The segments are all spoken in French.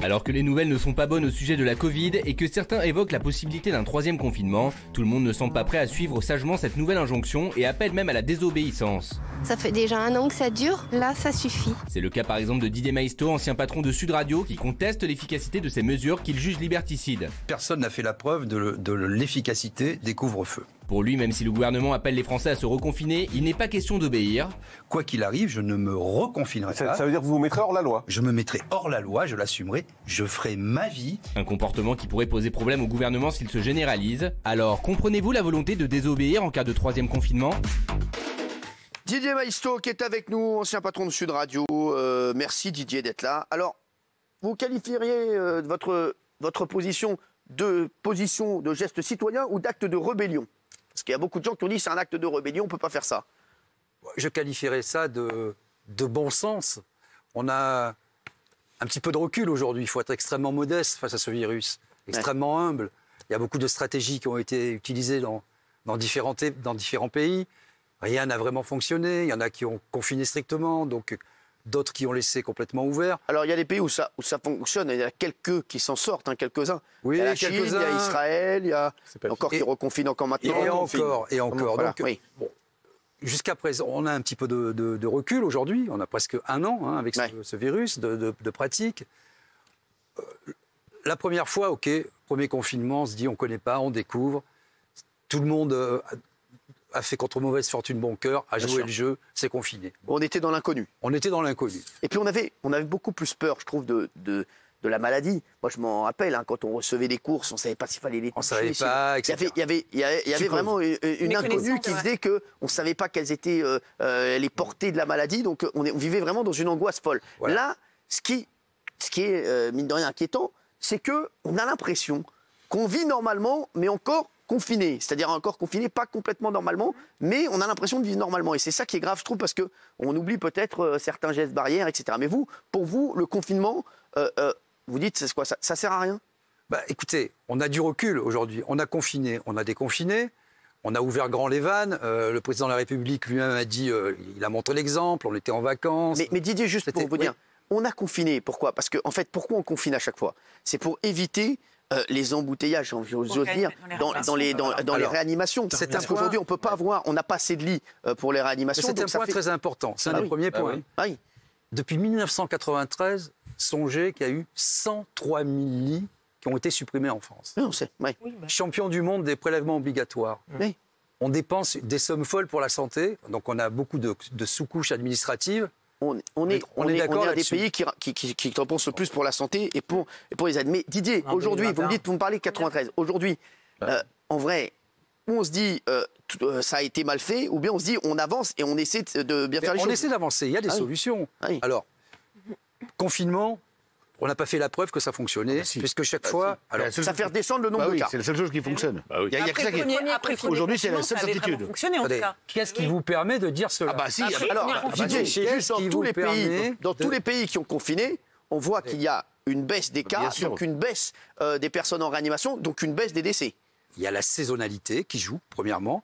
Alors que les nouvelles ne sont pas bonnes au sujet de la Covid et que certains évoquent la possibilité d'un troisième confinement, tout le monde ne semble pas prêt à suivre sagement cette nouvelle injonction et appelle même à la désobéissance. Ça fait déjà 1 an que ça dure, là ça suffit. C'est le cas par exemple de Didier Maisto, ancien patron de Sud Radio, qui conteste l'efficacité de ces mesures qu'il juge liberticides. Personne n'a fait la preuve de l'efficacité des couvre-feux. Pour lui, même si le gouvernement appelle les Français à se reconfiner, il n'est pas question d'obéir. Quoi qu'il arrive, je ne me reconfinerai pas. Ça veut dire que vous vous mettrez hors la loi? Je me mettrai hors la loi, je l'assumerai, je ferai ma vie. Un comportement qui pourrait poser problème au gouvernement s'il se généralise. Alors, comprenez-vous la volonté de désobéir en cas de troisième confinement ? Didier Maisto qui est avec nous, ancien patron de Sud Radio. Merci Didier d'être là. Alors, vous qualifieriez votre position de geste citoyen ou d'acte de rébellion? Parce qu'il y a beaucoup de gens qui ont dit c'est un acte de rébellion, on ne peut pas faire ça. Je qualifierais ça de bon sens. On a un petit peu de recul aujourd'hui. Il faut être extrêmement modeste face à ce virus, extrêmement humble. Il y a beaucoup de stratégies qui ont été utilisées dans différents pays. Rien n'a vraiment fonctionné. Il y en a qui ont confiné strictement, donc d'autres qui ont laissé complètement ouvert. Alors il y a des pays où ça fonctionne, il y a quelques qui s'en sortent, quelques-uns. Oui, il y a la Chine, il y a Israël, il y a encore qui reconfinent encore maintenant. Et encore. Voilà, donc, bon, jusqu'à présent, on a un petit peu de recul aujourd'hui. On a presque 1 an avec ce virus de pratique. La première fois, OK, premier confinement, on se dit on ne connaît pas, on découvre. Tout le monde a fait contre mauvaise fortune bon cœur, a joué le jeu, c'est confiné. On était dans l'inconnu. On était dans l'inconnu. Et puis on avait beaucoup plus peur, je trouve, de la maladie. Moi, je m'en rappelle, quand on recevait des courses, on ne savait pas s'il fallait les toucher. On ne savait pas, etc. Il y avait vraiment une inconnue qui faisait qu'on ne savait pas quelles étaient les portées de la maladie. Donc on vivait vraiment dans une angoisse folle. Voilà. Là, ce qui est, mine de rien, inquiétant, c'est qu'on a l'impression qu'on vit normalement, mais encore confiné, c'est-à-dire encore confiné, pas complètement normalement, mais on a l'impression de vivre normalement. Et c'est ça qui est grave, je trouve, parce qu'on oublie peut-être certains gestes barrières, etc. Mais pour vous, le confinement, vous dites, c'est quoi, ça sert à rien? Écoutez, on a du recul aujourd'hui. On a confiné, on a déconfiné, on a ouvert grand les vannes. Le président de la République lui-même a dit, il a montré l'exemple, on était en vacances. Mais Didier, juste pour vous dire, on a confiné, pourquoi? Parce qu'en fait, pourquoi on confine à chaque fois? C'est pour éviter les embouteillages, j'ose dire, dans les réanimations. Parce qu'aujourd'hui, on peut pas on n'a pas assez de lits pour les réanimations. C'est un point très important, c'est un des premiers points. Oui. Depuis 1993, songez qu'il y a eu 103 000 lits qui ont été supprimés en France. Oui, on sait. Oui. Champion du monde des prélèvements obligatoires. Oui. On dépense des sommes folles pour la santé, donc on a beaucoup de sous-couches administratives. On est un des pays qui dépensent le plus pour la santé et pour les aides. Mais Didier, aujourd'hui, vous me parlez de 93. Aujourd'hui, en vrai, on se dit ça a été mal fait, ou bien on se dit on avance et on essaie de bien faire les choses. On essaie d'avancer, il y a des solutions. Oui. Alors, confinement, on n'a pas fait la preuve que ça fonctionnait, puisque chaque fois... Alors, ça fait redescendre le nombre de cas. C'est la seule chose qui fonctionne. Il y a que ça qui... Aujourd'hui, c'est la seule certitude. Qu'est-ce qui vous permet de dire cela? Alors, Didier, dans tous les pays qui ont confiné, on voit qu'il y a une baisse des cas, donc une baisse des personnes en réanimation, donc une baisse des décès. Il y a la saisonnalité qui joue, premièrement.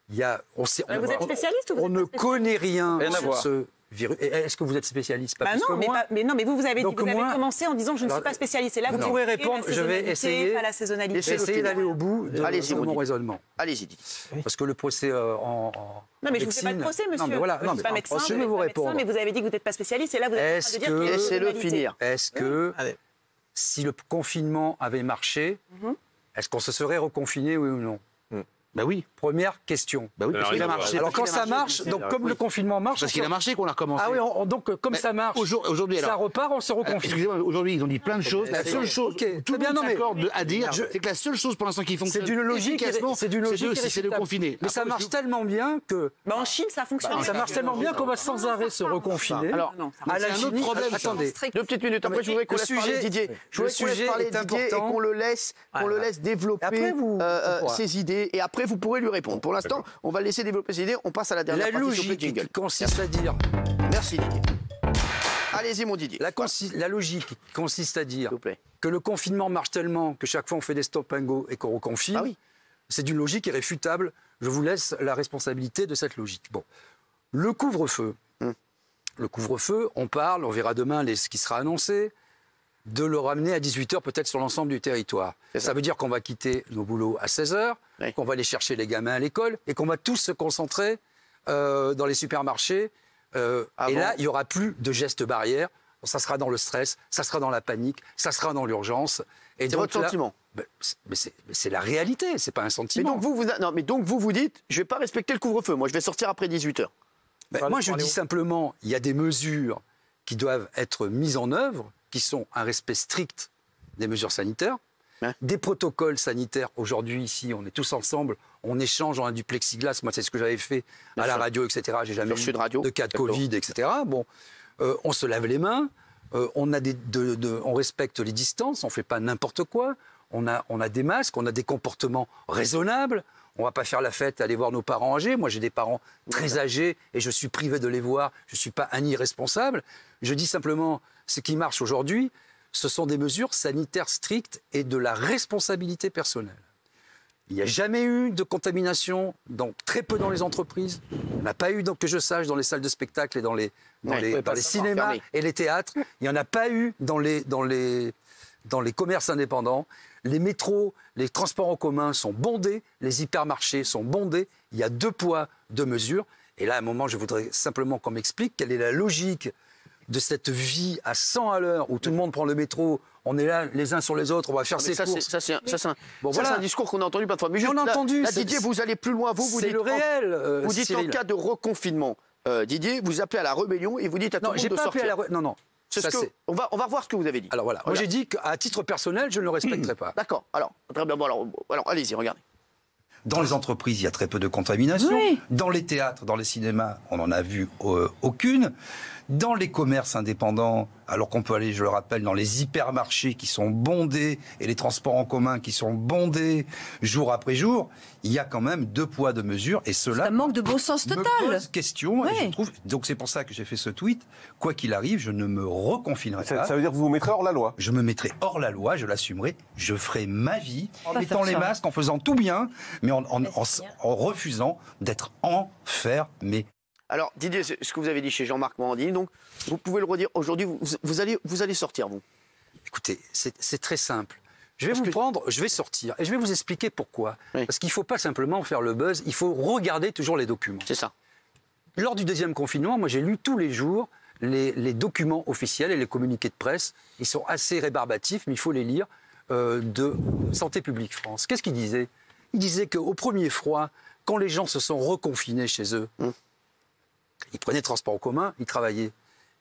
Il y a, vous êtes spécialiste ou vous on ne connaît rien sur ce virus. Est-ce que vous êtes spécialiste? Mais vous avez commencé en disant je ne suis pas spécialiste. Et là, vous pourrez répondre. Je vais essayer d'aller au bout de mon raisonnement. Allez-y. Parce que le procès en non, mais je ne vous fais pas de procès, monsieur. Je ne suis pas médecin, je vais vous répondre. Mais vous avez dit que vous n'êtes pas spécialiste. Et là, vous êtes en train de dire qu'il y a laissez-le finir. Est-ce que si le confinement avait marché, est-ce qu'on se serait reconfiné, oui ou non? Ben oui. Première question. Ben oui, parce qu'il a marché. Alors quand ça marche, donc comme le confinement marche... Parce qu'il a marché qu'on a recommencé. Ah oui, donc comme ça marche, aujourd'hui, ça repart, on se reconfine. Excusez-moi, aujourd'hui, ils ont dit plein de choses. La seule chose, tout le monde s'accorde à dire, c'est que la seule chose pour l'instant qui fonctionne efficacement, c'est de confiner. Mais ça marche tellement bien que... En Chine, ça fonctionne. Ça marche tellement bien qu'on va sans arrêt se reconfiner. Alors, à la Chine, attendez. 2 petites minutes, après je voudrais qu'on laisse parler Didier. Je voudrais qu'on laisse parler Didier et qu'on le laisse développer ses idées. Et après, vous pourrez lui répondre. Pour l'instant, on va le laisser développer ses idées. On passe à la dernière partie. La logique qui consiste à dire... Merci Didier. Allez-y mon Didier. La logique qui consiste à dire que le confinement marche tellement que chaque fois on fait des stop and go et qu'on reconfine, c'est d'une logique irréfutable. Je vous laisse la responsabilité de cette logique. Bon. Le couvre-feu, le couvre-feu, on parle, on verra demain ce qui sera annoncé, de le ramener à 18h peut-être sur l'ensemble du territoire. Ça veut dire qu'on va quitter nos boulots à 16h, qu'on va aller chercher les gamins à l'école et qu'on va tous se concentrer dans les supermarchés. Et là, il n'y aura plus de gestes barrières. Ça sera dans le stress, ça sera dans la panique, ça sera dans l'urgence. C'est votre sentiment. Mais c'est la réalité, c'est pas un sentiment. Mais donc vous dites, je vais pas respecter le couvre-feu, moi je vais sortir après 18h. Moi je dis simplement, il y a des mesures qui doivent être mises en œuvre, qui sont un respect strict des mesures sanitaires, des protocoles sanitaires. Aujourd'hui ici, on est tous ensemble, on échange, on a du plexiglas, moi c'est ce que j'avais fait à la radio, etc. J'ai jamais eu de cas de Covid, etc. Bon, on se lave les mains, on respecte les distances, on ne fait pas n'importe quoi, on a des masques, on a des comportements raisonnables, on ne va pas faire la fête, aller voir nos parents âgés. Moi, j'ai des parents très âgés et je suis privé de les voir, je ne suis pas un irresponsable. Je dis simplement, ce qui marche aujourd'hui, ce sont des mesures sanitaires strictes et de la responsabilité personnelle. Il n'y a jamais eu de contamination, très peu dans les entreprises. Il n'y en a pas eu, que je sache, dans les salles de spectacle et dans les cinémas et les théâtres. Il n'y en a pas eu dans les commerces indépendants. Les métros, les transports en commun sont bondés, les hypermarchés sont bondés. Il y a 2 poids, 2 mesures. Et là, à un moment, je voudrais simplement qu'on m'explique quelle est la logique de cette vie à 100 à l'heure où tout le monde prend le métro, on est là les uns sur les autres, on va faire ses courses. C'est un discours qu'on a entendu plein de fois. Mais juste, on a entendu. Didier, vous allez plus loin. Vous dites le réel. Vous dites en cas de reconfinement, Didier, vous appelez à la rébellion et vous dites à tout le monde de sortir. Non. On va voir ce que vous avez dit. Alors voilà. Moi j'ai dit qu'à titre personnel, je ne le respecterai pas. D'accord. Alors, très bien. Bon, alors allez-y, regardez. Dans les entreprises, il y a très peu de contamination. Oui. Dans les théâtres, dans les cinémas, on n'en a vu aucune. Dans les commerces indépendants, alors qu'on peut aller, je le rappelle, dans les hypermarchés qui sont bondés et les transports en commun qui sont bondés jour après jour, il y a quand même 2 poids, 2 mesures. Et cela c'est un manque de bon sens total. Me pose question. Et je trouve, donc c'est pour ça que j'ai fait ce tweet. Quoi qu'il arrive, je ne me reconfinerai pas. Ça veut dire que vous vous mettrez hors la loi. Je me mettrai hors la loi, je l'assumerai. Je ferai ma vie en mettant les masques, en faisant tout bien, mais en refusant d'être enfermé. Alors, Didier, ce que vous avez dit chez Jean-Marc Morandini, donc vous pouvez le redire aujourd'hui, vous allez sortir, vous. Écoutez, c'est très simple. Je vais sortir et je vais vous expliquer pourquoi. Oui. Parce qu'il ne faut pas simplement faire le buzz, il faut regarder toujours les documents. C'est ça. Lors du 2e confinement, moi j'ai lu tous les jours les documents officiels et les communiqués de presse. Ils sont assez rébarbatifs, mais il faut les lire, de Santé publique France. Qu'est-ce qu'ils disaient? Ils disaient qu'au premier froid, quand les gens se sont reconfinés chez eux, ils prenaient le transport en commun, ils travaillaient.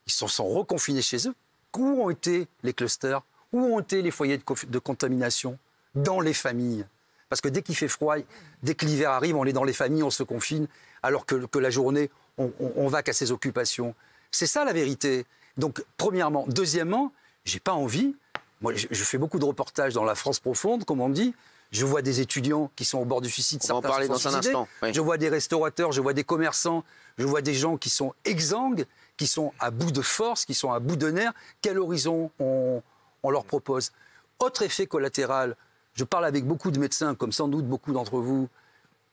Ils se sont reconfinés chez eux. Où ont été les clusters? Où ont été les foyers de contamination? Dans les familles. Parce que dès qu'il fait froid, dès que l'hiver arrive, on est dans les familles, on se confine, alors que la journée, on va qu'à ses occupations. C'est ça la vérité. Donc, premièrement. Deuxièmement, j'ai pas envie. Moi, je fais beaucoup de reportages dans la France profonde, comme on dit. Je vois des étudiants qui sont au bord du suicide. On va en parler dans un instant. Oui. Je vois des restaurateurs, je vois des commerçants, je vois des gens qui sont exsangues, qui sont à bout de force, qui sont à bout de nerfs. Quel horizon on leur propose? Autre effet collatéral, je parle avec beaucoup de médecins, comme sans doute beaucoup d'entre vous,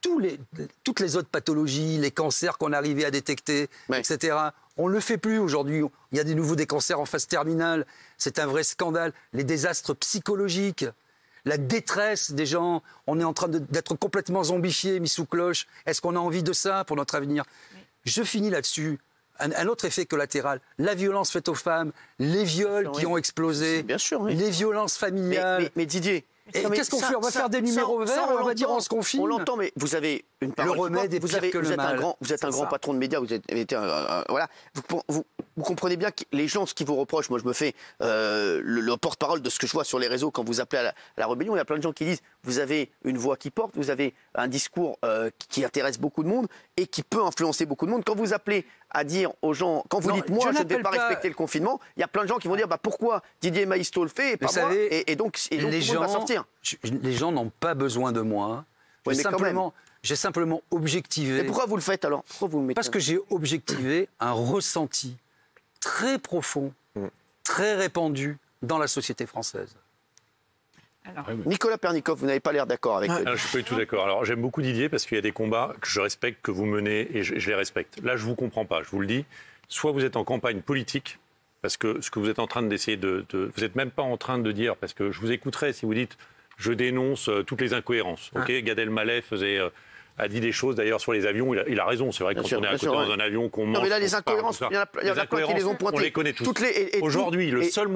toutes les autres pathologies, les cancers qu'on arrivait à détecter, etc., on ne le fait plus aujourd'hui. Il y a des cancers en phase terminale. C'est un vrai scandale. Les désastres psychologiques, la détresse des gens, on est en train d'être complètement zombifiés, mis sous cloche. Est-ce qu'on a envie de ça pour notre avenir? Je finis là-dessus. Un autre effet collatéral, la violence faite aux femmes, les viols qui ont explosé, bien sûr, les violences familiales. Mais Didier, qu'est-ce qu'on fait? On va faire des numéros verts, on va dire on se confine. On l'entend, mais vous avez une parole. Le remède est pire que le mal. Vous êtes un grand patron de médias, vous avez été voilà. Vous comprenez bien que les gens, ce qu'ils vous reprochent, moi je me fais le porte-parole de ce que je vois sur les réseaux quand vous appelez à la rébellion, il y a plein de gens qui disent vous avez une voix qui porte, vous avez un discours qui intéresse beaucoup de monde et qui peut influencer beaucoup de monde. Quand vous appelez à dire aux gens, quand vous dites moi je ne vais pas respecter le confinement, il y a plein de gens qui vont dire pourquoi Didier Maïsto le fait et pas moi, et donc tout le monde va sortir. Les gens n'ont pas besoin de moi. J'ai simplement objectivé. Et pourquoi vous le faites alors? Vous le mettez? Parce que j'ai objectivé un ressenti très profond, très répandu dans la société française. Alors, Nicolas Pernicov, vous n'avez pas l'air d'accord avec je ne suis pas du tout d'accord. Alors j'aime beaucoup Didier parce qu'il y a des combats que je respecte, que vous menez et je les respecte. Là, je ne vous comprends pas, je vous le dis. soit vous êtes en campagne politique, parce que ce que vous êtes en train d'essayer vous n'êtes même pas en train de dire, parce que je vous écouterai si vous dites « je dénonce toutes les incohérences ». Gad Elmaleh a dit des choses d'ailleurs sur les avions, il a raison, c'est vrai que quand on est à côté dans un avion, qu'on mange... Non mais là les incohérences, il y en a plein qui les ont pointées. On les connaît tous. Aujourd'hui, le seul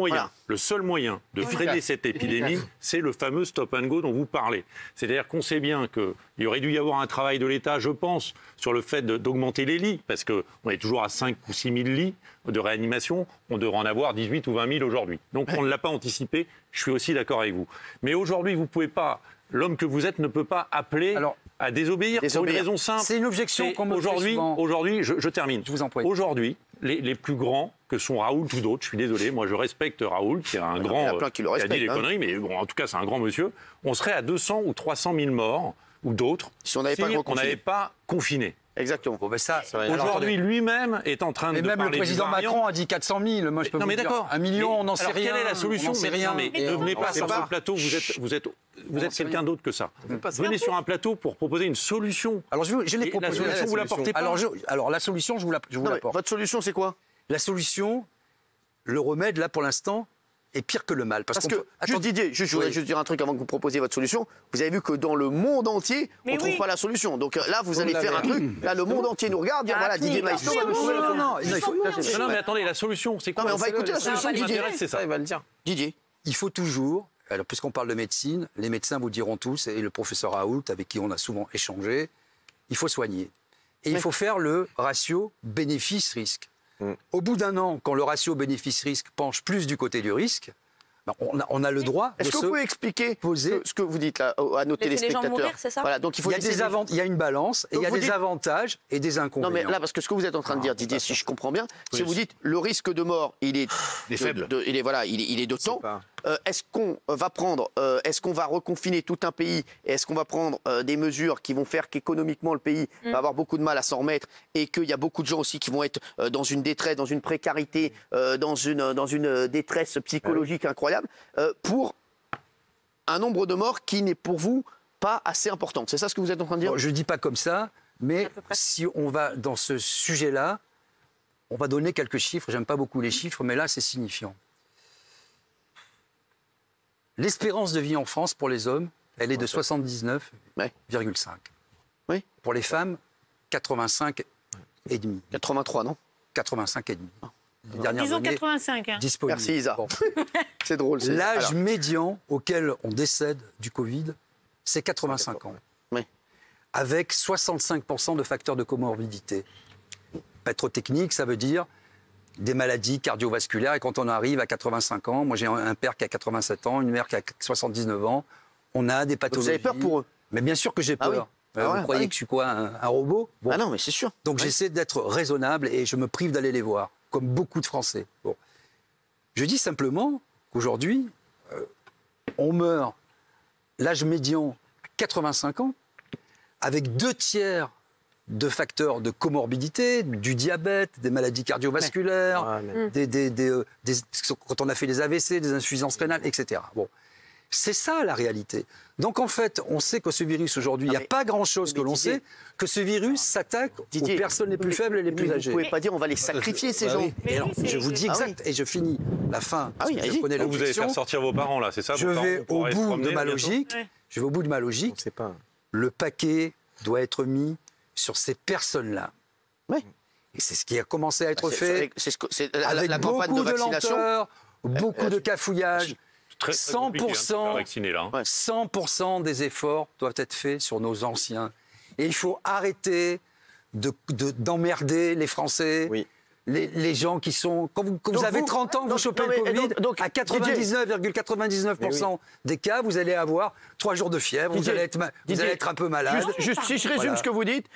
moyen de freiner cette épidémie, c'est le fameux stop and go dont vous parlez. C'est-à-dire qu'on sait bien qu'il aurait dû y avoir un travail de l'État, je pense, sur le fait d'augmenter les lits, parce qu'on est toujours à 5 ou 6 000 lits de réanimation, on devrait en avoir 18 ou 20 000 aujourd'hui. Donc on ne l'a pas anticipé, je suis aussi d'accord avec vous. Mais aujourd'hui, vous ne pouvez pas... L'homme que vous êtes ne peut pas appeler à désobéir pour une raison simple. C'est une objection qu'on me fait souvent. Aujourd'hui, je termine. Je vous en prie. Aujourd'hui, les plus grands, que sont Raoult ou d'autres, je suis désolé, moi je respecte Raoult, qui est un grand... qui a dit des conneries, mais bon, en tout cas c'est un grand monsieur. On serait à 200 ou 300 000 morts, ou d'autres, si on n'avait pas confiné. Exactement. Bon, ben ça, aujourd'hui, lui-même est en train de parler. Et même le président Macron a dit 400 000. Moi, je peux vous dire 1 million, on n'en sait rien. Quelle est la solution? Mais ne venez pas sur ce plateau, vous êtes quelqu'un d'autre que ça. Venez sur un plateau pour proposer une solution. Alors, je l'ai proposé. La solution, vous l'apportez pas. Alors, la solution, je vous l'apporte. Votre solution, c'est quoi? La solution, le remède, là, pour l'instant, est pire que le mal. Parce que, juste Didier, je voudrais juste dire un truc avant que vous proposiez votre solution. Vous avez vu que dans le monde entier, on ne trouve pas la solution. Donc là, vous allez faire un truc. Là, le monde entier nous regarde, dire voilà, Didier Maistre. Non, mais attendez, la solution, c'est quoi? Non, mais on va écouter la solution, Didier. C'est ça, il va le dire. Didier. Il faut toujours, alors puisqu'on parle de médecine, les médecins vous diront tous, et le professeur Raoult, avec qui on a souvent échangé, il faut soigner. Et il faut faire le ratio bénéfice-risque. Au bout d'un an, quand le ratio bénéfice-risque penche plus du côté du risque, on a le droit de se poser. Est-ce que vous pouvez expliquer ce que vous dites là à nos téléspectateurs? Les gens mourir, c'est ça? Voilà, donc il y a une balance et il y a des avantages et des inconvénients. Non mais là, parce que ce que vous êtes en train de dire, Didier, si je comprends bien, c'est que vous dites le risque de mort, il est faible. Il est de temps. Est-ce qu'on va prendre, est-ce qu'on va reconfiner tout un pays? Est-ce qu'on va prendre des mesures qui vont faire qu'économiquement le pays va avoir beaucoup de mal à s'en remettre et qu'il y a beaucoup de gens aussi qui vont être dans une détresse, dans une précarité, dans une détresse psychologique incroyable pour un nombre de morts qui n'est pour vous pas assez important? C'est ça ce que vous êtes en train de dire? Je ne dis pas comme ça, mais si on va dans ce sujet-là, on va donner quelques chiffres. J'aime pas beaucoup les chiffres, mais là c'est signifiant. L'espérance de vie en France pour les hommes, elle est de 79,5. Oui. Pour les femmes, 85,5. 83, non? 85,5. Disons 85. Disponible. Merci Isa. Bon. C'est drôle. L'âge médian auquel on décède du Covid, c'est 85 ans. Oui. Avec 65% de facteurs de comorbidité. Pas trop technique, ça veut dire des maladies cardiovasculaires. Et quand on arrive à 85 ans, moi j'ai un père qui a 87 ans, une mère qui a 79 ans, on a des pathologies. Vous avez peur pour eux? Mais bien sûr que j'ai peur. Vous croyez que je suis quoi, un robot? Ah non, mais c'est sûr. Donc j'essaie d'être raisonnable et je me prive d'aller les voir, comme beaucoup de Français. Bon. Je dis simplement qu'aujourd'hui, on meurt, l'âge médian, 85 ans, avec 2/3 de facteurs de comorbidité, du diabète, des maladies cardiovasculaires, quand on a fait des AVC, des insuffisances rénales, etc. Bon. C'est ça la réalité. Donc en fait, on sait que ce virus aujourd'hui, il n'y a pas grand-chose que l'on sait, que ce virus s'attaque aux personnes les plus faibles et les plus âgées. Vous ne pouvez pas dire on va les sacrifier ces gens. Alors, je vous dis exact, et je finis la fin. Je connais vous allez faire sortir vos parents là, c'est ça? Je vais au bout de ma logique. Je vais au bout de ma logique. Le paquet doit être mis sur ces personnes-là. Oui. Et c'est ce qui a commencé à être fait avec la beaucoup campagne de vaccination, lenteur, beaucoup de cafouillage. Très 100% des efforts doivent être faits sur nos anciens. Et il faut arrêter d'emmerder les Français. Oui. Les gens qui sont... Quand vous avez 30 ans, vous chopez le Covid, à 99,99% des cas, vous allez avoir 3 jours de fièvre, vous allez être un peu malade. Juste si je résume ce que vous dites,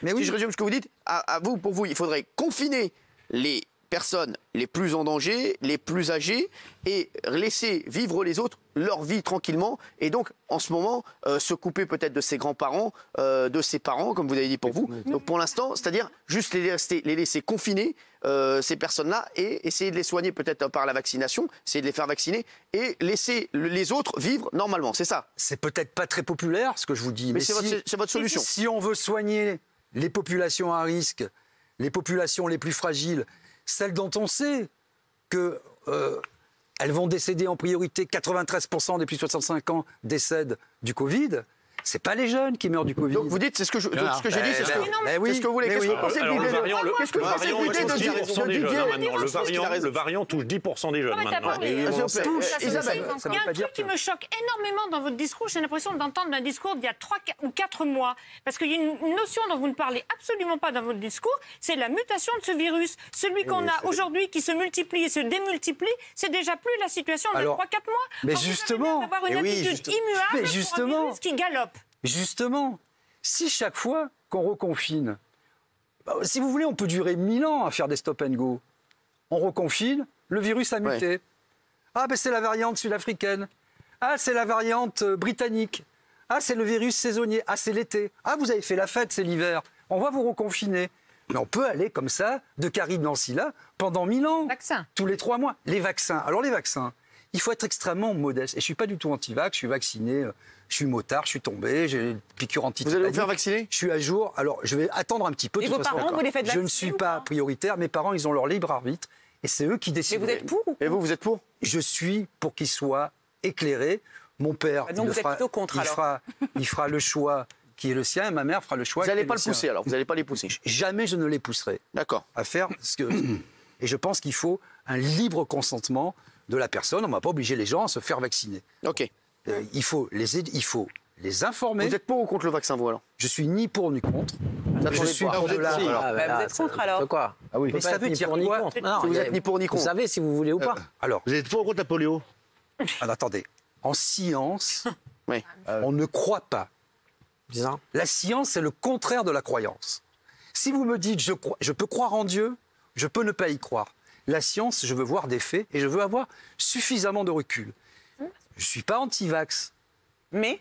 pour vous, il faudrait confiner les personnes les plus en danger, les plus âgées, et laisser vivre les autres leur vie tranquillement, et donc en ce moment se couper peut-être de ses grands-parents, de ses parents, comme vous avez dit pour vous. Donc pour l'instant, c'est-à-dire juste les laisser confiner ces personnes-là et essayer de les soigner peut-être par la vaccination, essayer de les faire vacciner et laisser les autres vivre normalement, c'est ça? C'est peut-être pas très populaire ce que je vous dis, mais c'est votre solution. Si on veut soigner les populations à risque, les populations les plus fragiles, celles dont on sait que elles vont décéder en priorité, 93% des plus de 65 ans décèdent du Covid. C'est pas les jeunes qui meurent du Covid. Donc vous dites, c'est ce que j'ai dit, c'est ce que vous voulez. Qu'est-ce que vous pensez de l'idée Le variant touche 10% des jeunes maintenant. Il y a un truc qui me choque énormément dans votre discours. J'ai l'impression d'entendre un discours d'il y a 3 ou 4 mois. Parce qu'il y a une notion dont vous ne parlez absolument pas dans votre discours, c'est la mutation de ce virus. Celui qu'on a aujourd'hui qui se multiplie et se démultiplie, c'est déjà plus la situation de 3-4 mois. Mais justement, d'avoir une attitude immuable pour un virus qui galope. Justement, si chaque fois qu'on reconfine, si vous voulez, on peut durer 1000 ans à faire des stop and go. On reconfine, le virus a muté. Ouais. Ah, ben c'est la variante sud-africaine. Ah, c'est la variante britannique. Ah, c'est le virus saisonnier. Ah, c'est l'été. Ah, vous avez fait la fête, c'est l'hiver. On va vous reconfiner. Mais on peut aller comme ça, de Caribe-Nancy-là, pendant 1000 ans. Vaccin. Tous les 3 mois. Les vaccins. Alors, les vaccins, il faut être extrêmement modeste. Et je ne suis pas du tout anti-vax, je suis vacciné. Je suis motard, je suis tombé, j'ai une piqûre anti-tétanique. Vous allez vous faire vacciner ? Je suis à jour. Alors, je vais attendre un petit peu. Et vos parents, vous les faites vacciner ? Je ne suis pas prioritaire. Mes parents, ils ont leur libre arbitre. Et c'est eux qui décident. Et vous êtes pour ou Et vous êtes pour ? Je suis pour qu'ils soient éclairés. Mon père, donc vous êtes plutôt contre, il fera le choix qui est le sien et ma mère fera le choix qui est le sien. Vous n'allez pas le pousser alors ? Vous n'allez pas les pousser ? Jamais je ne les pousserai. D'accord. À faire ce que... Et je pense qu'il faut un libre consentement de la personne. On ne va pas obliger les gens à se faire vacciner. OK. Il faut les informer. Vous êtes pour ou contre le vaccin, vous, alors ? Je suis ni pour ni contre. Je suis pour vous êtes contre, alors ? Quoi ? Ah oui. Mais ça veut dire quoi ? Vous êtes ni pour ni contre. Vous savez si vous voulez ou pas. Alors, vous êtes pour ou contre la polio ? Alors, attendez. En science, on ne croit pas. Bizarre. La science, c'est le contraire de la croyance. Si vous me dites je peux croire en Dieu, je peux ne pas y croire. La science, je veux voir des faits et je veux avoir suffisamment de recul. Je ne suis pas anti-vax. Mais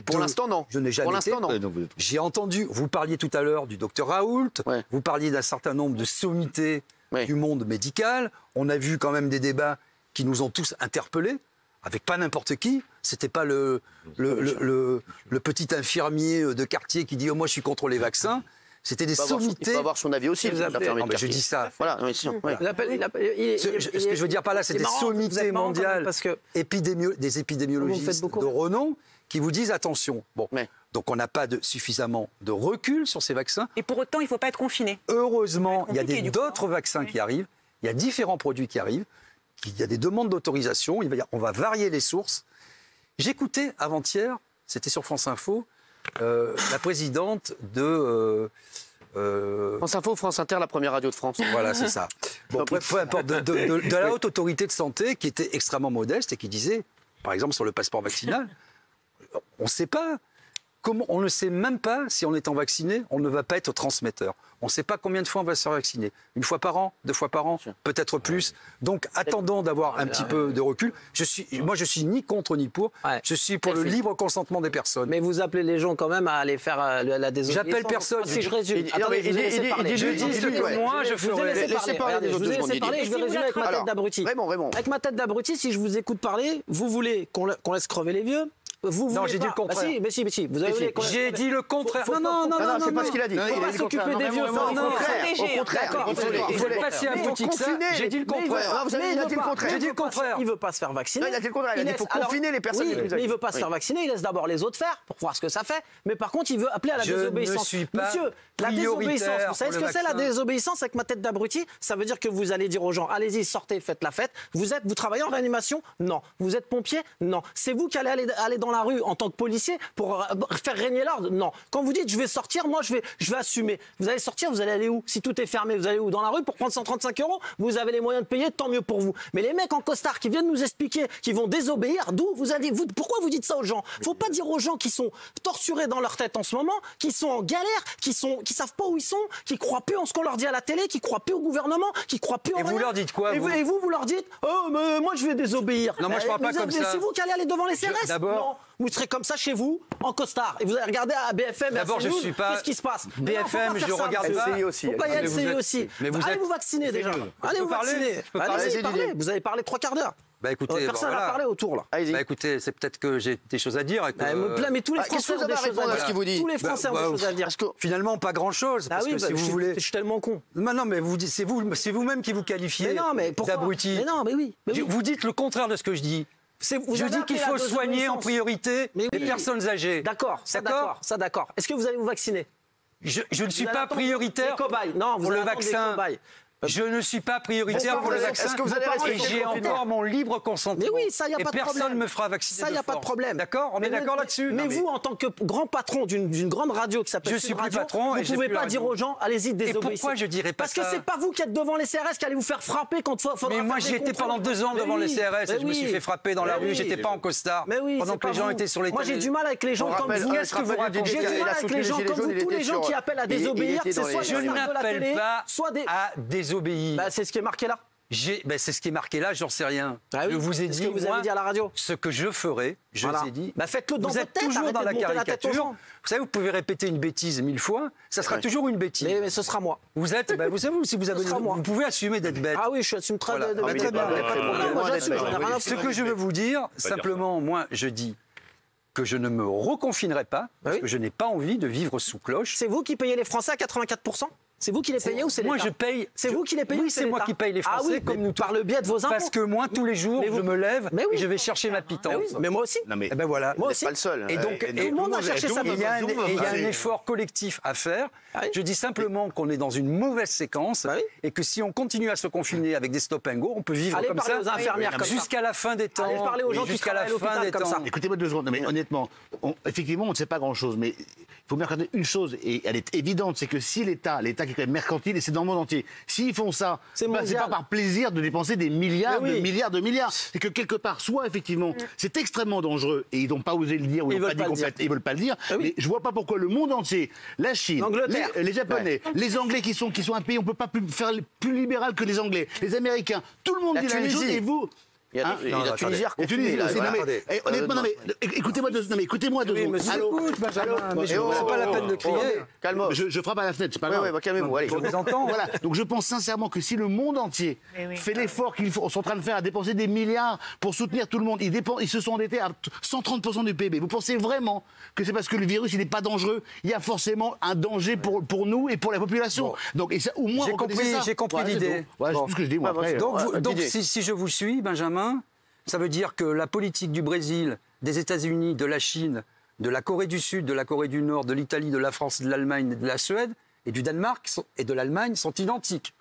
pour l'instant, non. Je n'ai jamais été. Pour l'instant, non. J'ai entendu, vous parliez tout à l'heure du docteur Raoult, vous parliez d'un certain nombre de sommités du monde médical. On a vu quand même des débats qui nous ont tous interpellés, avec pas n'importe qui. C'était pas le petit infirmier de quartier qui dit « moi je suis contre les vaccins ». C'était des sommités. Il faut avoir son avis aussi. Je dis ça. Voilà. Ce que je veux dire par là, c'est des sommités mondiales, des épidémiologistes de renom qui vous disent attention. Bon, donc on n'a pas suffisamment de recul sur ces vaccins. Et pour autant, il ne faut pas être confiné. Heureusement, il y a d'autres vaccins qui arrivent. Il y a différents produits qui arrivent. Il y a des demandes d'autorisation. On va varier les sources. J'écoutais avant-hier, c'était sur France Info, la présidente de... France Info, France Inter, la première radio de France. Voilà, c'est ça. Bon, peu importe, de la haute autorité de santé qui était extrêmement modeste et qui disait, par exemple sur le passeport vaccinal, on ne sait pas. On ne sait même pas si en étant vacciné, on ne va pas être transmetteur. On ne sait pas combien de fois on va se faire vacciner. 1 fois par an, 2 fois par an, peut-être plus. Donc attendons d'avoir un petit peu de recul. Moi, je suis ni contre ni pour. Je suis pour le libre consentement des personnes. Mais vous appelez les gens quand même à aller faire la désobéissance. J'appelle personne. Si je résume. Attendez, je dis ce que moi je ferai. Laissez parler. Je vous ai laissé parler. Je vais résumer avec ma tête d'abruti. Avec ma tête d'abruti, si je vous écoute parler, vous voulez qu'on laisse crever les vieux ? Non, j'ai dit le contraire. Mais si. J'ai dit le contraire. Non, c'est pas ce qu'il a dit. Il faut pas s'occuper des vieux. Au contraire. Il faut passer un petit que ça. J'ai dit le contraire. Il a dit le contraire. J'ai dit le contraire. Il veut pas se faire vacciner. Il a dit le contraire. Il faut confiner les personnes. Mais il veut pas se faire vacciner. Il laisse d'abord les autres faire pour voir ce que ça fait. Mais par contre, il veut appeler à la désobéissance. Monsieur, la désobéissance. Vous savez ce que c'est la désobéissance avec ma tête d'abruti ? Ça veut dire que vous allez dire aux gens, allez-y, sortez, faites la fête. Vous travaillez en réanimation ? Non. Vous êtes pompier ? Non. C'est vous qui allez aller dans la rue en tant que policier pour faire régner l'ordre ? Non. Quand vous dites je vais sortir, moi je vais assumer. Vous allez sortir, vous allez aller où ? Si tout est fermé, vous allez où ? Dans la rue pour prendre 135 €? Vous avez les moyens de payer, tant mieux pour vous. Mais les mecs en costard qui viennent nous expliquer qu'ils vont désobéir, pourquoi vous dites ça aux gens ? Faut pas dire aux gens qui sont torturés dans leur tête en ce moment, qui sont en galère, qui savent pas où ils sont, qui croient plus en ce qu'on leur dit à la télé, qui croient plus au gouvernement, qui croient plus en rien. Et vous leur dites quoi ? Et vous leur dites oh mais moi je vais désobéir. Non, moi je parle pas comme ça. C'est vous qui allez aller devant les CRS ? D'abord. Vous serez comme ça chez vous, en costard. Et vous allez regarder à BFM et à CNews, qu'est-ce qui se passe ? BFM, je regarde pas. LCI aussi. Faut pas y aller, LCI aussi. Mais allez vous vacciner déjà. Allez vous vacciner. Allez-y, parlez. Vous avez parlé 3 quarts d'heure. Bah écoutez, personne n'a parlé autour là. Bah écoutez, c'est peut-être que j'ai des choses à dire. Et que, mais tous les Français ont des choses à dire. Ce qu'il vous dit. Tous les Français ont des choses à dire. Parce que finalement, pas grand-chose. Ah oui, si vous voulez. Je suis tellement con. Non, mais c'est vous-même qui vous qualifiez d'abruti. Mais non, mais oui. Vous dites le contraire de ce que je dis. Je dis qu'il faut soigner en priorité les personnes âgées. D'accord, ça d'accord. Est-ce que vous allez vous vacciner? Je ne suis pas prioritaire pour le vaccin. Je ne suis pas prioritaire pour le vaccin. Est-ce que vous allez rester et j'ai encore mon libre consentement. Mais oui, ça, il n'y a pas de problème. Personne ne me fera vacciner. Ça, il n'y a pas de problème. D'accord? On est d'accord là-dessus? Mais vous, en tant que grand patron d'une grande radio qui s'appelle Sud Radio, vous ne pouvez pas dire aux gens, allez-y, désobéissez. Et pourquoi je dirais pas ça? Parce que c'est pas vous qui êtes devant les CRS qui allez vous faire frapper quand il faudra. Mais moi, j'y étais pendant 2 ans devant les CRS et je me suis fait frapper dans la rue. J'étais pas en costard. Pendant que les gens étaient sur les télés. Moi, j'ai du mal avec les gens comme vous. Qu'est-ce que vous racontez? J'ai du mal avec les gens comme vous. Tous les gens qui appellent à désobéir, c'est soit je n'appelle pas à désobéir. C'est ce qui est marqué là. C'est ce qui est marqué là, j'en sais rien. Je vous ai dit, ce que vous avez dit à la radio. Ce que je ferai, je vous ai dit. Faites-le dans vous votre êtes tête, toujours dans la caricature. Vous savez, vous pouvez répéter une bêtise 1000 fois, ça sera toujours une bêtise. Mais ce sera moi. Vous savez, si vous avez, vous pouvez assumer d'être bête. Ah oui, je assume très bien. Ce que je veux vous dire, simplement, moi, je dis que je ne me reconfinerai pas, parce que je n'ai pas envie de vivre sous cloche. C'est vous qui payez les Français à 84%? C'est vous qui les payez ou c'est l'État? Moi, je paye. C'est vous qui les payez? Oui, c'est moi qui paye les Français, comme nous. Par le biais de vos impôts. Parce que moi, tous les jours, je me lève et je vais chercher ma pitance. Mais moi aussi. Et ben voilà. Moi aussi. Pas le seul. Et donc, tout le monde a cherché ça. Il y a un effort collectif à faire. Je dis simplement qu'on est dans une mauvaise séquence et que si on continue à se confiner avec des stop and go, on peut vivre comme ça jusqu'à la fin des temps. Allez parler aux gens qui travaillent à l'hôpital comme ça. Écoutez-moi 2 secondes. Mais honnêtement, effectivement, on ne sait pas grand-chose, mais il faut bien regarder une chose, et elle est évidente, c'est que si l'État qui est quand même mercantile, et c'est dans le monde entier, s'ils font ça, c'est pas par plaisir de dépenser des milliards, de milliards. C'est que quelque part, soit effectivement, c'est extrêmement dangereux, et ils n'ont pas osé le dire, ou ils veulent pas le dire, mais je vois pas pourquoi le monde entier, la Chine, les Japonais, les Anglais qui sont un pays, on peut pas faire plus libéral que les Anglais, les Américains, tout le monde dit la même chose, et vous... Il y a la Tunisie aussi. Honnêtement, écoutez-moi 2 secondes. C'est pas la peine de crier. Calme-toi. Je frappe à la fenêtre, c'est pas grave. Calmez-vous, allez. Je vous entends. Voilà. Donc je pense sincèrement que si le monde entier fait l'effort qu'ils sont en train de faire à dépenser des milliards pour soutenir tout le monde, ils se sont endettés à 130% du PIB. Vous pensez vraiment que c'est parce que le virus il n'est pas dangereux? Il y a forcément un danger pour nous et pour la population. Donc au moins j'ai compris l'idée. Voilà, c'est tout ce que je dis moi. Donc si je vous suis, Benjamin, ça veut dire que la politique du Brésil, des États-Unis, de la Chine, de la Corée du Sud, de la Corée du Nord, de l'Italie, de la France, de l'Allemagne, de la Suède et du Danemark et de l'Allemagne sont identiques.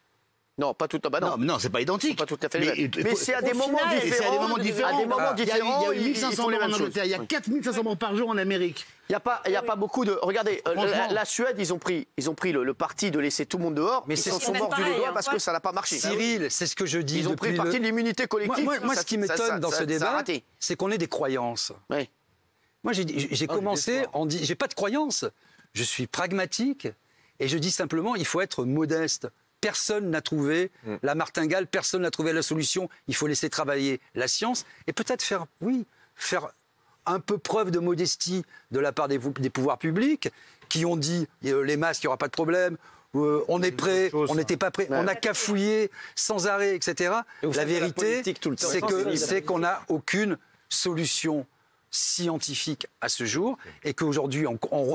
Non, pas tout à fait. Non, c'est pas identique. Pas tout à fait. Mais c'est à des moments différents. Il y a 1500 morts en Angleterre, il y a 4500 morts par jour en Amérique. Il n'y a pas beaucoup de... Regardez, la Suède, ils ont pris le parti de laisser tout le monde dehors. Mais ils sont mordus les doigts parce que ça n'a pas marché. Cyril, c'est ce que je dis. Ils ont pris le parti de l'immunité collective. Moi, ce qui m'étonne dans ce débat, c'est qu'on ait des croyances. Moi, j'ai commencé en disant... J'ai pas de croyances. Je suis pragmatique et je dis simplement, il faut être modeste. Personne n'a trouvé la martingale, personne n'a trouvé la solution. Il faut laisser travailler la science et peut-être faire un peu preuve de modestie de la part des pouvoirs publics qui ont dit les masques, il n'y aura pas de problème, on est prêt, on n'était pas prêt, on a cafouillé sans arrêt, etc. La vérité, c'est qu'on n'a aucune solution scientifique à ce jour et qu'aujourd'hui,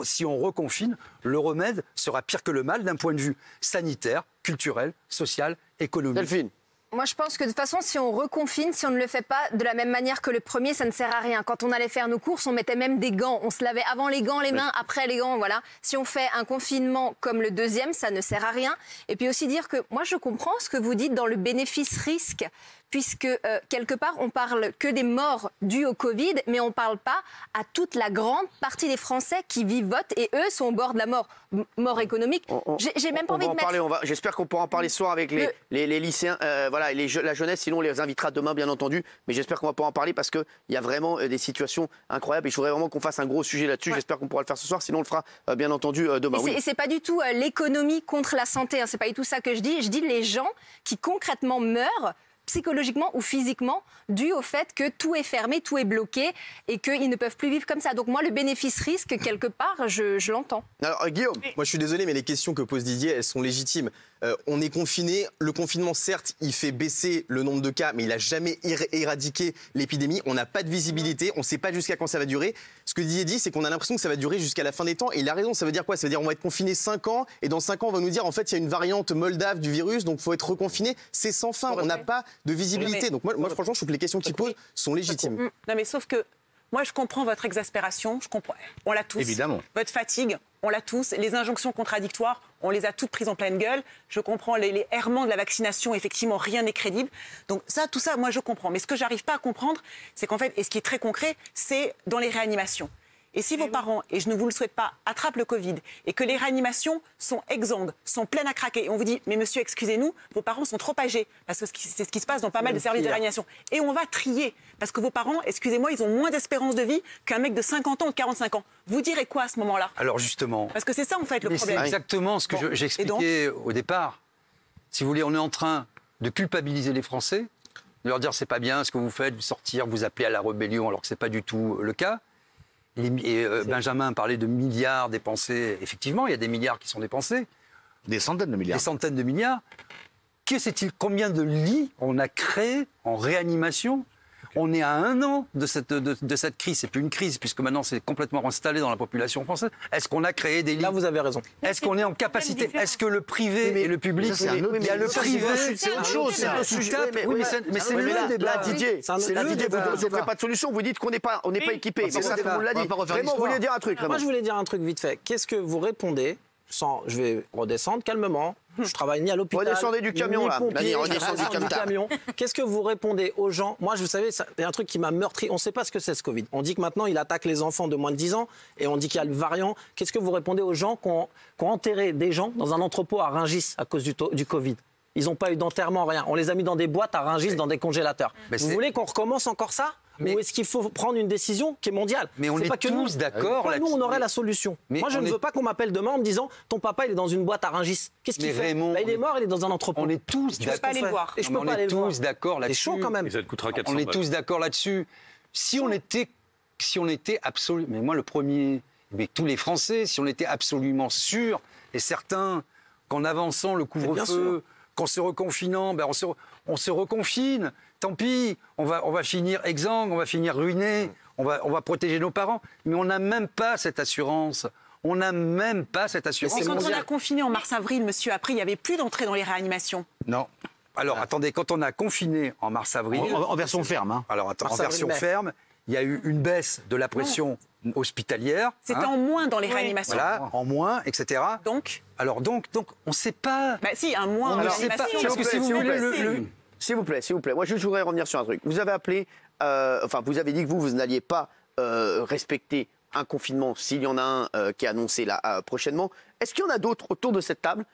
si on reconfine, le remède sera pire que le mal d'un point de vue sanitaire, culturel, social, économique. Delphine. Moi, je pense que de toute façon, si on reconfine, si on ne le fait pas de la même manière que le premier, ça ne sert à rien. Quand on allait faire nos courses, on mettait même des gants. On se lavait avant les gants, les mains, après les gants, voilà. Si on fait un confinement comme le deuxième, ça ne sert à rien. Et puis aussi dire que moi, je comprends ce que vous dites dans le bénéfice-risque, puisque quelque part, on parle que des morts dues au Covid, mais on ne parle pas à toute la grande partie des Français qui vivotent et eux sont au bord de la mort économique. J'ai même pas envie de mettre... J'espère qu'on pourra en parler ce soir avec les lycéens, voilà, la jeunesse, sinon on les invitera demain, bien entendu. Mais j'espère qu'on va pouvoir en parler parce qu'il y a vraiment des situations incroyables et je voudrais vraiment qu'on fasse un gros sujet là-dessus. J'espère qu'on pourra le faire ce soir, sinon on le fera bien entendu demain. Et c'est pas du tout l'économie contre la santé, hein, c'est pas du tout ça que je dis. Je dis les gens qui concrètement meurent psychologiquement ou physiquement dû au fait que tout est fermé, tout est bloqué et qu'ils ne peuvent plus vivre comme ça. Donc moi, le bénéfice-risque, quelque part, je l'entends. Alors Guillaume, moi je suis désolé, mais les questions que pose Didier, elles sont légitimes. On est confiné. Le confinement, certes, il fait baisser le nombre de cas, mais il n'a jamais éradiqué l'épidémie. On n'a pas de visibilité. On ne sait pas jusqu'à quand ça va durer. Ce que Didier dit, c'est qu'on a l'impression que ça va durer jusqu'à la fin des temps. Et il a raison. Ça veut dire quoi? Ça veut dire qu'on va être confiné 5 ans. Et dans 5 ans, on va nous dire, en fait, il y a une variante moldave du virus, donc il faut être reconfiné. C'est sans fin. On n'a pas de visibilité. Donc moi, franchement, je trouve que les questions qu'il pose sont légitimes. Non, mais sauf que moi, je comprends votre exaspération. Je comprends. On l'a tous. Évidemment. Votre fatigue, on l'a tous. Les injonctions contradictoires, on les a toutes prises en pleine gueule. Je comprends les errements de la vaccination. Effectivement, rien n'est crédible. Donc ça, tout ça, moi, je comprends. Mais ce que j'arrive pas à comprendre, c'est qu'en fait, et ce qui est très concret, c'est dans les réanimations. Et si vos parents, et je ne vous le souhaite pas, attrapent le Covid et que les réanimations sont exsangues, sont pleines à craquer, et on vous dit, mais monsieur, excusez-nous, vos parents sont trop âgés, parce que c'est ce qui se passe dans pas mal de services de réanimation. Et on va trier, parce que vos parents, excusez-moi, ils ont moins d'espérance de vie qu'un mec de 50 ans ou de 45 ans. Vous direz quoi à ce moment-là? Alors justement... Parce que c'est ça, en fait, le problème. C'est exactement ce que j'expliquais au départ. Si vous voulez, on est en train de culpabiliser les Français, de leur dire, c'est pas bien ce que vous faites, sortir, vous appelez à la rébellion, alors que c'est pas du tout le cas. Et Benjamin parlait de milliards dépensés. Effectivement, il y a des milliards qui sont dépensés. Des centaines de milliards. Des centaines de milliards. Combien de lits on a créés en réanimation? On est à 1 an de cette crise. C'est plus une crise, puisque maintenant c'est complètement installé dans la population française. Est-ce qu'on a créé des lits? Là, vous avez raison. Est-ce qu'on est en capacité? Est-ce que le privé et le public... Il y a le privé, c'est autre chose. C'est un sujet. Mais c'est le débat. Là, Didier, vous n'offrez pas de solution. Vous dites qu'on n'est pas équipé. Mais ça, tout le monde l'a dit. Vraiment, vous voulez dire un truc. Moi, je voulais dire un truc vite fait. Qu'est-ce que vous répondez je vais redescendre calmement. Je travaille ni à l'hôpital, redescendez du camion, là. Redescendez du camion. Qu'est-ce que vous répondez aux gens? Moi, vous savez, c'est un truc qui m'a meurtri. On ne sait pas ce que c'est, ce Covid. On dit que maintenant, il attaque les enfants de moins de 10 ans et on dit qu'il y a le variant. Qu'est-ce que vous répondez aux gens qui ont enterré des gens dans un entrepôt à Rungis à cause du Covid? Ils n'ont pas eu d'enterrement, rien. On les a mis dans des boîtes à Rungis, dans des congélateurs. Vous voulez qu'on recommence encore ça? Ou est-ce qu'il faut prendre une décision qui est mondiale? Mais on est pas que tous d'accord là-dessus. Nous, on aurait la solution. Moi, je ne veux pas qu'on m'appelle demain en me disant ton papa, il est dans une boîte à Rungis. Qu'est-ce qu'il fait? Il est mort, il est dans un entrepôt. On est tous d'accord. Je peux pas aller le voir. Et je peux pas aller le voir. On est tous d'accord là-dessus. C'est chaud quand même. Et ça te coûtera 400 On est balles. tous d'accord là-dessus. Si on était absolument... Mais moi, le premier... Mais tous les Français, si on était absolument sûrs et certains qu'en avançant le couvre-feu, qu'en se reconfinant, on se reconfine. Tant pis, on va finir exsangue, on va finir ruiné, on va protéger nos parents. Mais on n'a même pas cette assurance. On n'a même pas cette assurance. Et quand on a confiné en mars-avril, monsieur, après, il n'y avait plus d'entrée dans les réanimations. Non. Alors, attendez, quand on a confiné en mars-avril... En version ferme. Hein. Alors, en version ferme, il y a eu une baisse de la pression hospitalière. C'était en moins dans les réanimations. Voilà, en moins, etc. Donc on ne sait pas... Bah si, un moins en réanimation. Parce que si vous voulez... S'il vous plaît. Moi, je voudrais revenir sur un truc. Vous avez appelé... vous avez dit que vous n'alliez pas respecter un confinement s'il y en a un qui est annoncé là prochainement. Est-ce qu'il y en a d'autres autour de cette table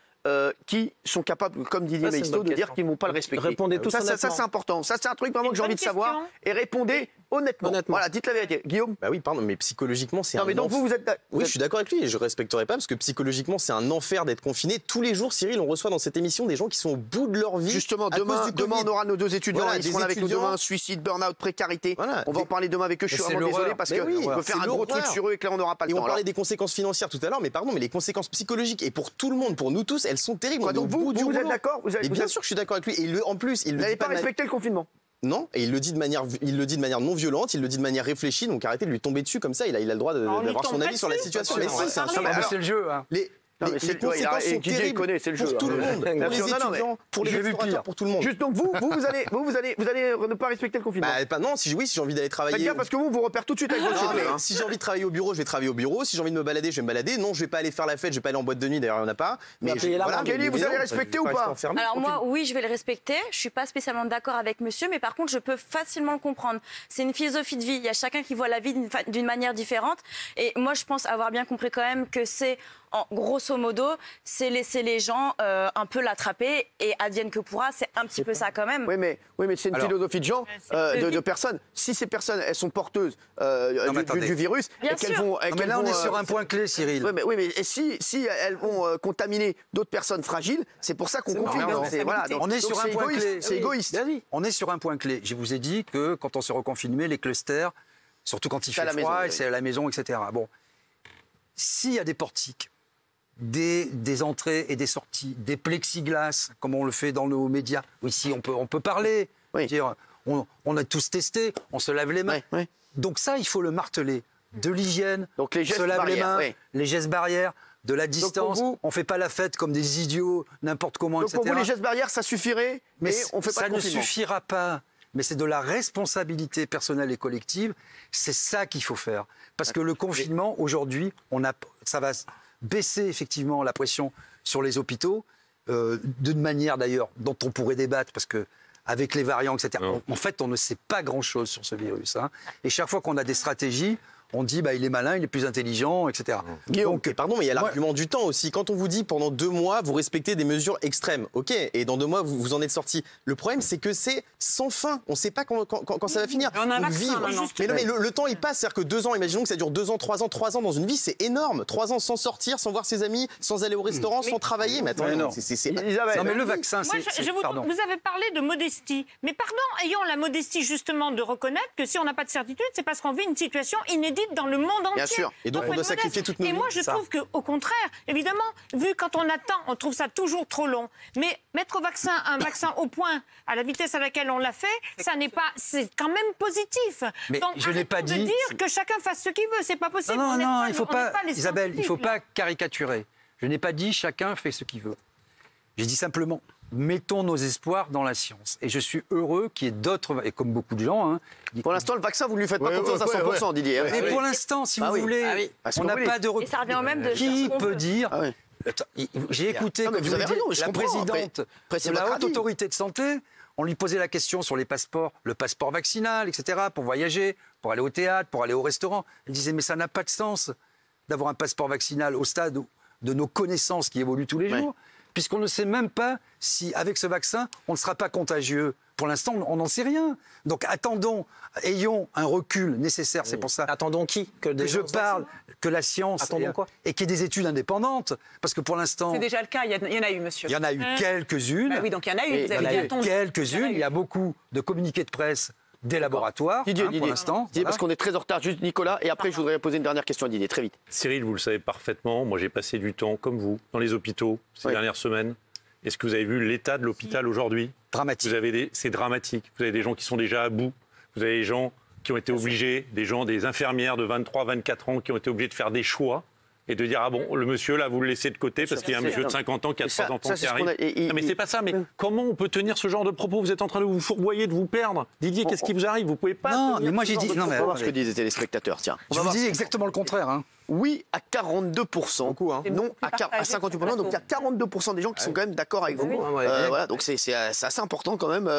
qui sont capables, comme Didier Maisto, de dire qu'ils ne vont pas le respecter? Répondez tous honnêtement. Ça, c'est important. Ça, c'est un truc vraiment que j'ai envie de savoir. Et répondez honnêtement. Voilà, dites la vérité. Guillaume? Bah oui, pardon, mais psychologiquement, c'est non, mais donc vous êtes... Oui, je suis d'accord avec lui et je respecterai pas parce que psychologiquement, c'est un enfer d'être confiné. Tous les jours, Cyril, on reçoit dans cette émission des gens qui sont au bout de leur vie. Justement, demain, on aura nos 2 étudiants. Ils seront avec nous demain. Suicide, burn-out, précarité. On va en parler demain avec eux. Je suis vraiment désolé parce qu'on peut faire un gros truc sur eux et que là, on n'aura pas le temps. On parlait des conséquences financières tout à l'heure, mais pardon, mais les conséquences psychologiques et pour tout le monde, pour nous tous, elles sont terribles. Donc vous êtes d'accord? Bien sûr que je suis d'accord avec lui. Et en plus, il ne n'avez pas respecté le confinement. Non, et il le dit de manière non violente, il le dit de manière réfléchie, donc arrêtez de lui tomber dessus comme ça, il a le droit d'avoir son avis sur la situation. Mais c'est le jeu. Hein. Les conséquences sont terribles c'est le jeu, pour tout le monde, pour les étudiants, pour les restaurateurs, pour tout le monde. Juste donc vous allez ne pas respecter le confinement. Non, si j'ai envie d'aller travailler. Faites gaffe parce que vous repérez tout de suite avec votre chérie. Si j'ai envie de travailler au bureau, je vais travailler au bureau. Si j'ai envie de me balader, je vais me balader. Non, je vais pas aller faire la fête, je vais pas aller en boîte de nuit. D'ailleurs, il n'y en a pas. Mais Kelly, vous allez respecter ou pas? Alors moi, oui, je vais le respecter. Je suis pas spécialement d'accord avec monsieur, mais par contre, je peux facilement le comprendre. C'est une philosophie de vie. Il y a chacun qui voit la vie d'une manière différente. Et moi, je pense avoir bien compris quand même que c'est grosso modo, c'est laisser les gens un peu l'attraper et advienne que pourra. C'est un petit peu ça quand même. Oui, mais c'est une philosophie de gens, de personnes. Si ces personnes, elles sont porteuses du virus, Bien et qu'elles sûr. vont... Mais là, on est sur un point clé, Cyril. Oui, mais et si elles vont contaminer d'autres personnes fragiles, c'est pour ça qu'on confine. On est sur un point clé. C'est égoïste. On est sur un point clé. Je vous ai dit que quand on se reconfinait, les clusters, surtout quand il fait froid, et c'est à la maison, etc. Bon, s'il y a des portiques, des entrées et des sorties, des plexiglas, comme on le fait dans nos médias, ici on peut parler, dire, on a tous testé, on se lave les mains. Donc ça, il faut le marteler. De l'hygiène, se lave les mains, les gestes barrières, de la distance, on ne fait pas la fête comme des idiots, n'importe comment, donc etc. pour vous, les gestes barrières, ça suffirait, mais on fait pas ça de confinement. ne suffira pas. Mais c'est de la responsabilité personnelle et collective. C'est ça qu'il faut faire. Parce que le confinement, aujourd'hui, ça va baisser effectivement la pression sur les hôpitaux, d'une manière d'ailleurs dont on pourrait débattre, parce que avec les variants, etc., en fait, on ne sait pas grand-chose sur ce virus. Hein. Et chaque fois qu'on a des stratégies, on dit il est malin, il est plus intelligent, etc. Guillaume, Donc, pardon, mais il y a l'argument du temps aussi. Quand on vous dit pendant 2 mois, vous respectez des mesures extrêmes, ok, et dans 2 mois, vous en êtes sorti. Le problème, c'est que c'est sans fin. On ne sait pas quand ça va finir. On a un vaccin maintenant. Mais le temps, il passe. C'est-à-dire que 2 ans, imaginons que ça dure 2 ans, 3 ans dans une vie, c'est énorme. 3 ans sans sortir, sans voir ses amis, sans aller au restaurant, sans travailler. Mais attends, non. Isabelle. Non, mais le vaccin, Moi, vous avez parlé de modestie. Mais pardon, ayons la modestie justement de reconnaître que si on n'a pas de certitude, c'est parce qu'on vit une situation inédite dans le monde entier. Bien sûr. Et donc, on doit sacrifier toutes nos vies. Et moi, je trouve qu'au contraire, évidemment, vu quand on attend, on trouve ça toujours trop long. Mais mettre un vaccin au point à la vitesse à laquelle on l'a fait, c'est quand même positif. Mais donc, je n'ai pas dit de dire que chacun fasse ce qu'il veut, c'est pas possible. Non, il faut pas, Isabelle, il ne faut pas caricaturer. Je n'ai pas dit chacun fait ce qu'il veut. J'ai dit simplement, mettons nos espoirs dans la science. Et je suis heureux qu'il y ait d'autres, et comme beaucoup de gens... Hein, pour l'instant, le vaccin, vous ne lui faites pas confiance à 100%, Didier. Mais pour l'instant, si vous voulez, on n'a pas de recul. Et ça revient au même de Qui peut dire... J'ai écouté la présidente de la Haute Autorité de Santé, on lui posait la question sur les passeports, le passeport vaccinal, etc., pour voyager, pour aller au théâtre, pour aller au restaurant. Elle disait, mais ça n'a pas de sens d'avoir un passeport vaccinal au stade de nos connaissances qui évoluent tous les jours, puisqu'on ne sait même pas si, avec ce vaccin, on ne sera pas contagieux. Pour l'instant, on n'en sait rien. Donc attendons, ayons un recul nécessaire, c'est pour ça. Attendons qui que je parle que la science et qu'il y ait des études indépendantes, parce que pour l'instant... C'est déjà le cas, il y en a eu, monsieur. Il y en a eu quelques-unes. Bah oui, donc il y en a eu, vous avez dit attendu. Quelques-unes, il y a beaucoup de communiqués de presse des laboratoires, pour l'instant. Didier, parce qu'on est très en retard, juste Nicolas, et après je voudrais poser une dernière question à Didier, très vite. Cyril, vous le savez parfaitement, moi j'ai passé du temps, comme vous, dans les hôpitaux ces dernières semaines. Est-ce que vous avez vu l'état de l'hôpital aujourd'hui? Dramatique. C'est dramatique. Vous avez des gens qui sont déjà à bout. Vous avez des gens qui ont été obligés, des infirmières de 23, 24 ans qui ont été obligés de faire des choix et de dire, ah bon, le monsieur là, vous le laissez de côté parce qu'il y a un monsieur de 50 ans qui a 3 enfants qui arrivent. Non, mais c'est pas ça. Mais comment on peut tenir ce genre de propos? Vous êtes en train de vous fourvoyer, de vous perdre. Didier, qu'est-ce qui vous arrive? Vous pouvez pas. Non, mais moi j'ai dit. Non, mais on va voir ce que disent les téléspectateurs. Tiens, je vous dis exactement le contraire. Hein. Oui à 42%, non à 58%. Donc il y a 42% des gens qui sont quand même d'accord avec vous. Voilà, donc c'est assez important quand même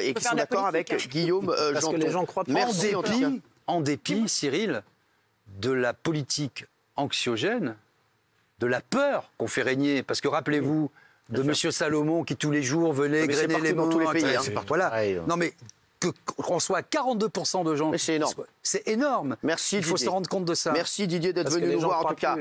et qui sont d'accord avec Guillaume Janton. Parce que les gens croient pas. Merci en dépit, Cyril, de la politique anxiogène, de la peur qu'on fait régner. Parce que rappelez-vous de M. Salomon qui tous les jours venait grainer les morts. Dans tous les pays. Voilà. Non mais qu'on soit à 42% de gens. C'est énorme. C'est énorme. Merci. Il faut se rendre compte de ça. Merci Didier d'être venu nous voir en tout cas.